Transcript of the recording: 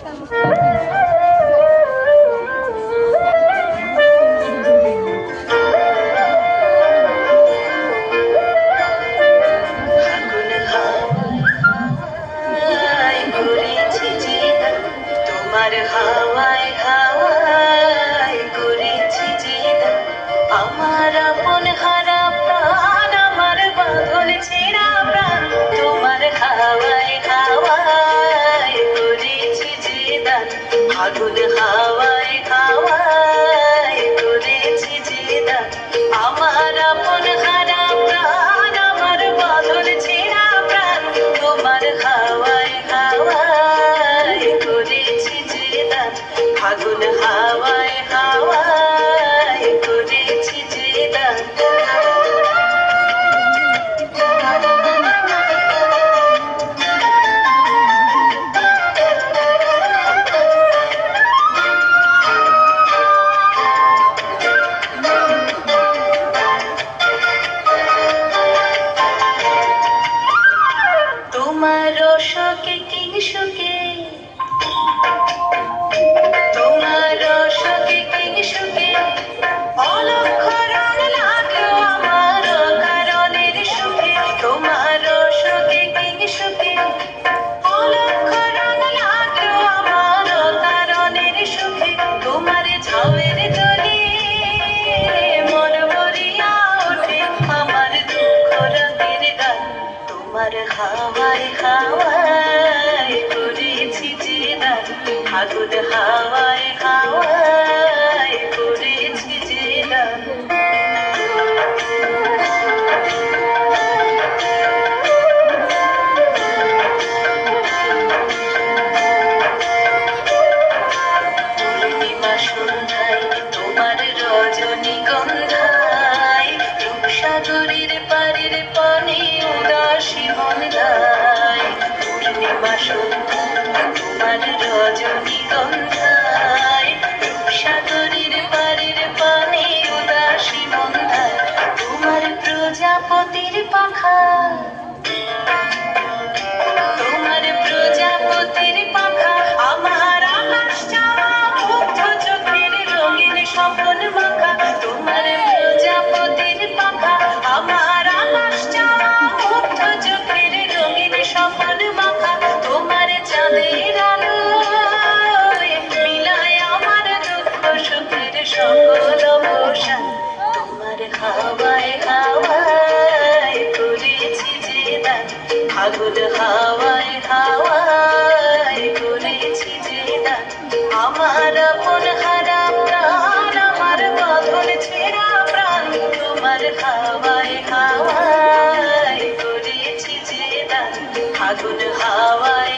তোমার হাওয়ায় হাওয়ায় করেছি যে আমার আপন হারা প্রাণ, আমার বাঁধন ছেঁড়া প্রাণ, তোমার হাওয়ায় হাওয়ায় করেছি যে দান, আগুন হাওয়ায় হাওয়ায় করেছি যে দান, আমার আপন হারা প্রাণ, আমার বাঁধন ছেঁড়া প্রাণ, তোমার হাওয়ায় হাওয়ায় করেছি যে দান, আগুন হাওয়ায় হাওয়ায় করেছি যে দান। তোমার শোকে কিংসুকে, তোমার শোকে কিংসুকে অলক্ষ রং লাগলো আমার কারণের সুখে, তোমার শোকে কিংসুকে অলক্ষ রং লাগলো আমার কারণের সুখে, তোমার ঝাউয়ের দলে মন ভরিয়া ওঠে আমার দুঃখ রাতের গান, তোমার হাওয়ায় হাওয়ায় করেছি যে দান, আগুন হাওয়ায় হাওয়ায় করেছি যে দান। পূর্ণিমা সন্ধ্যায় তোমার রজনীগন্ধায়, রূপসাগরের পাড়ের পানে উদাসী মন্দায়, পূর্ণিমা সন্ধ্যায় তোমার রজনীগন্ধায়, রূপসাগরের পাড়ের পানে উদাসী মন্দায়, তোমার প্রজাপতির পাখা, তোমার প্রজাপতির পাখা আমার আকাশ চাওয়া মুগ্ধ চোখের রঙিন স্বপন মাখা, তোমার প্রজাপতির পাখা আমার আকাশ চাওয়া মুগ্ধ চোখের রঙিন স্বপন মাখা, তোমার চাঁদের আলো মিলায় আমার দুঃখ সুখের সকল অবসান, তোমার হাওয়ায় হাওয়ায় করেছি যে দান, আগুন হাওয়ায় হাওয়ায় করেছি যে দান, আমার আপন হারা প্রাণ, আমার বাঁধন ছেঁড়া প্রাণ, তোমার হাওয়ায় হাওয়ায় করেছি যে দান, আগুন হাওয়ায়